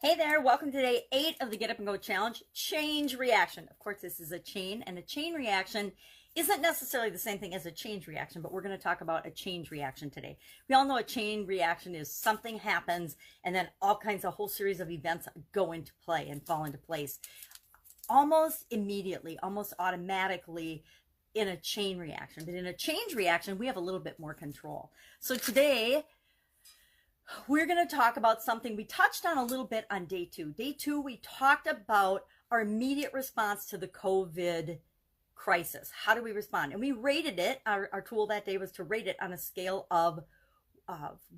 Hey there, welcome to day 8 of the Get Up and Go Challenge, change reaction. Of course, this is a chain, and a chain reaction isn't necessarily the same thing as a change reaction, but we're going to talk about a change reaction today. We all know a chain reaction is something happens, and then all kinds of whole series of events go into play and fall into place almost immediately, almost automatically in a chain reaction. But in a change reaction, we have a little bit more control. So today, we're going to talk about something we touched on a little bit on day 2. Day 2, we talked about our immediate response to the COVID crisis. How do we respond? And we rated it. Our tool that day was to rate it on a scale of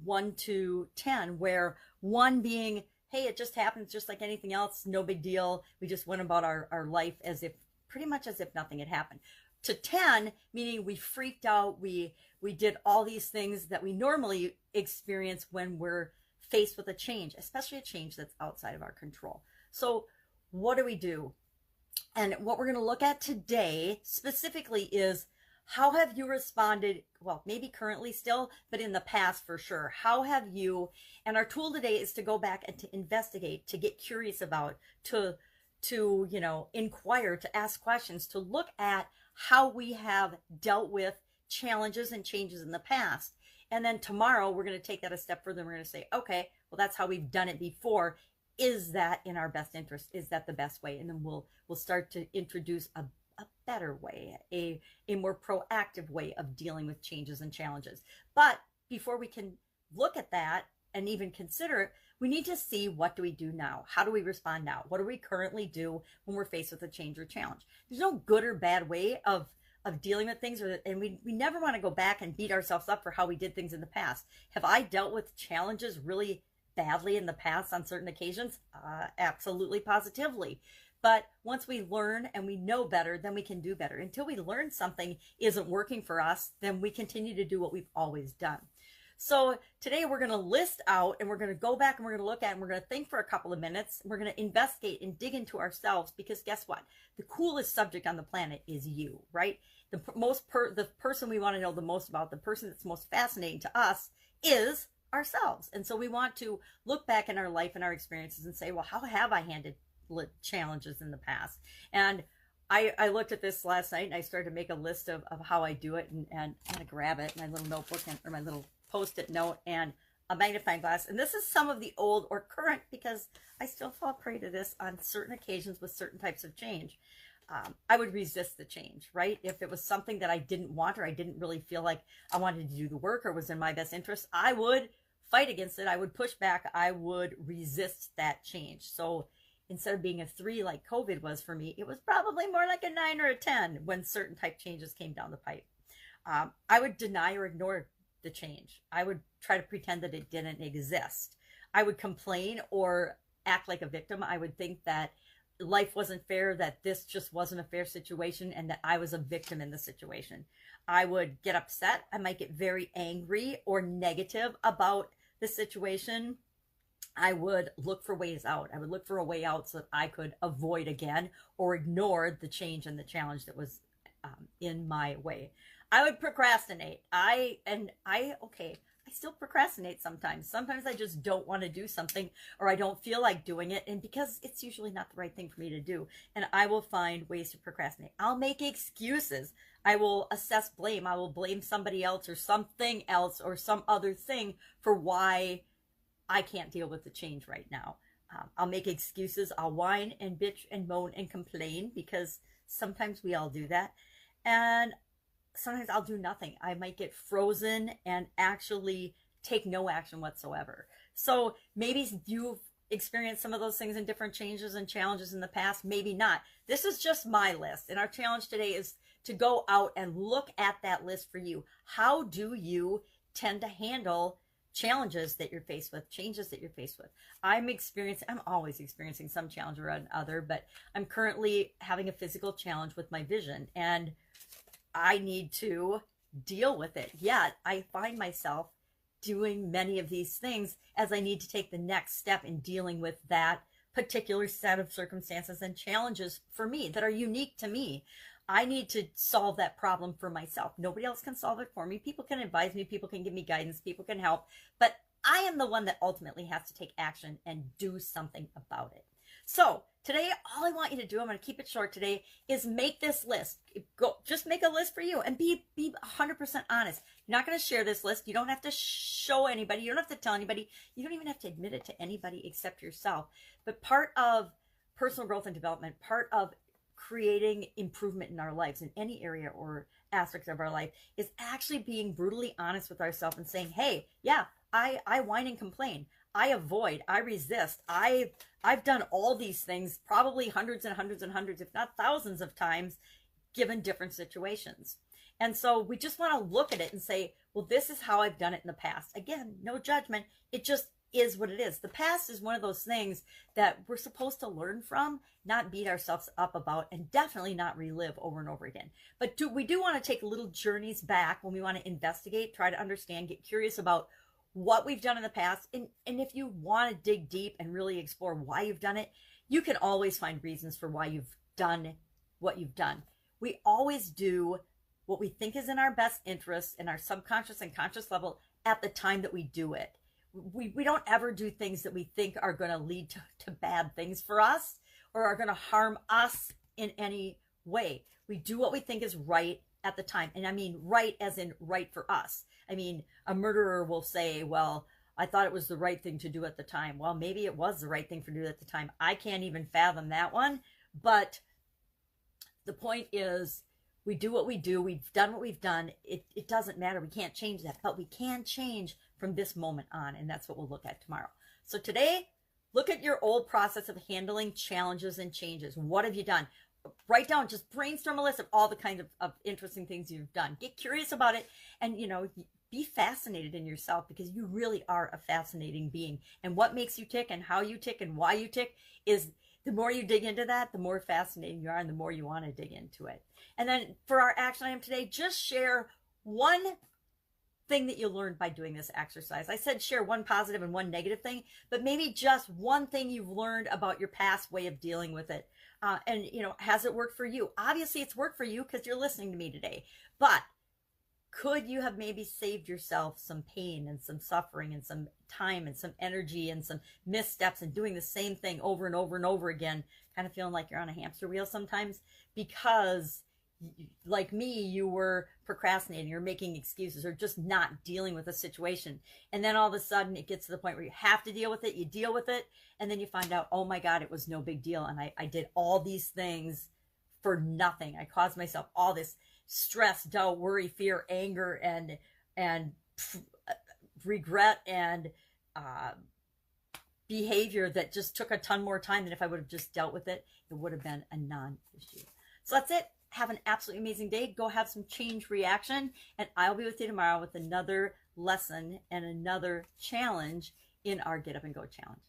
1 to 10, where 1 being, hey, it just happens just like anything else, no big deal. We just went about our life as if, pretty much as if nothing had happened. To 10, meaning we freaked out, we did all these things that we normally experience when we're faced with a change, especially a change that's outside of our control. So what do we do? And what we're going to look at today specifically is, how have you responded? Well, maybe currently still, but in the past for sure. How have you? And our tool today is to go back and to investigate, to get curious about, to inquire, to ask questions, to look at how we have dealt with challenges and changes in the past. And then tomorrow we're going to take that a step further. We're going to say, okay, well, that's how we've done it before. Is that in our best interest? Is that the best way? And then we'll start to introduce a better way, a more proactive way of dealing with changes and challenges. But before we can look at that and even consider it, we need to see, what do we do now? How do we respond now? What do we currently do when we're faced with a change or challenge? There's no good or bad way of dealing with things, and we never want to go back and beat ourselves up for how we did things in the past. Have I dealt with challenges really badly in the past on certain occasions? Absolutely, positively. But once we learn and we know better, then we can do better. Until we learn something isn't working for us, then we continue to do what we've always done. So today we're going to list out, and we're going to go back and we're going to look at, and we're going to think for a couple of minutes. We're going to investigate and dig into ourselves, because guess what? The coolest subject on the planet is you, right? The person we want to know the most about, the person that's most fascinating to us, is ourselves. And so we want to look back in our life and our experiences and say, well, how have I handled challenges in the past? And I looked at this last night, and I started to make a list of how I do it, and I'm going to grab it, my little notebook or my little Post-it note and a magnifying glass. And this is some of the old or current, because I still fall prey to this on certain occasions with certain types of change. I would resist the change, right? If it was something that I didn't want, or I didn't really feel like I wanted to do the work or was in my best interest, I would fight against it. I would push back. I would resist that change. So instead of being a 3 like COVID was for me, it was probably more like a 9 or a 10 when certain type changes came down the pipe. I would deny or ignore the change. I would try to pretend that it didn't exist. I would complain or act like a victim. I would think that life wasn't fair, that this just wasn't a fair situation, and that I was a victim in the situation. I would get upset. I might get very angry or negative about the situation. I would look for ways out. I would look for a way out so that I could avoid again or ignore the change and the challenge that was in my way. I would procrastinate. I still procrastinate sometimes. Sometimes I just don't want to do something, or I don't feel like doing it, and because it's usually not the right thing for me to do, and I will find ways to procrastinate. I'll make excuses. I will assess blame. I will blame somebody else or something else or some other thing for why I can't deal with the change right now. I'll make excuses. I'll whine and bitch and moan and complain, because sometimes we all do that. And sometimes I'll do nothing. I might get frozen and actually take no action whatsoever. So maybe you've experienced some of those things in different changes and challenges in the past, maybe not. This is just my list. And our challenge today is to go out and look at that list for you. How do you tend to handle challenges that you're faced with, changes that you're faced with? I'm always experiencing some challenge or another, but I'm currently having a physical challenge with my vision, and I need to deal with it. Yet I find myself doing many of these things as I need to take the next step in dealing with that particular set of circumstances and challenges for me that are unique to me. I need to solve that problem for myself. Nobody else can solve it for me. People can advise me. People can give me guidance. People can help. But I am the one that ultimately has to take action and do something about it. So today, all I want you to do, I'm going to keep it short today, is make this list. Just make a list for you and be 100% honest. You're not going to share this list. You don't have to show anybody. You don't have to tell anybody. You don't even have to admit it to anybody except yourself. But part of personal growth and development, part of creating improvement in our lives in any area or aspect of our life, is actually being brutally honest with ourselves and saying, hey, yeah, I whine and complain. I avoid, I resist. I've done all these things probably hundreds and hundreds and hundreds, if not thousands of times, given different situations. And so we just want to look at it and say, well, this is how I've done it in the past. Again, no judgment. It just is what it is. The past is one of those things that we're supposed to learn from, not beat ourselves up about, and definitely not relive over and over again. But we do want to take little journeys back when we want to investigate, try to understand, get curious about what we've done in the past. And if you want to dig deep and really explore why you've done it, you can always find reasons for why you've done what you've done. We always do what we think is in our best interest in our subconscious and conscious level at the time that we do it. We don't ever do things that we think are going to lead to bad things for us or are going to harm us in any way. We do what we think is right at the time. And I mean right as in right for us. I mean, a murderer will say, well, I thought it was the right thing to do at the time. Well, maybe it was the right thing to do at the time. I can't even fathom that one. But the point is, we do what we do. We've done what we've done. It doesn't matter. We can't change that. But we can change from this moment on. And that's what we'll look at tomorrow. So today, look at your old process of handling challenges and changes. What have you done? Write down, just brainstorm a list of all the kinds of interesting things you've done. Get curious about it and, be fascinated in yourself, because you really are a fascinating being. And what makes you tick and how you tick and why you tick is the more you dig into that, the more fascinating you are and the more you want to dig into it. And then for our action item today, just share one thing that you learned by doing this exercise. I said share one positive and one negative thing, but maybe just one thing you've learned about your past way of dealing with it. And, has it worked for you? Obviously, it's worked for you because you're listening to me today. But could you have maybe saved yourself some pain and some suffering and some time and some energy and some missteps and doing the same thing over and over and over again, kind of feeling like you're on a hamster wheel sometimes because, like me, you were procrastinating or making excuses or just not dealing with a situation. And then all of a sudden it gets to the point where you have to deal with it. You deal with it. And then you find out, oh my God, it was no big deal. And I did all these things for nothing. I caused myself all this stress, doubt, worry, fear, anger, and regret and behavior that just took a ton more time than if I would have just dealt with it. It would have been a non-issue. So that's it. Have an absolutely amazing day. Go have some change reaction, and I'll be with you tomorrow with another lesson and another challenge in our Get Up and Go challenge.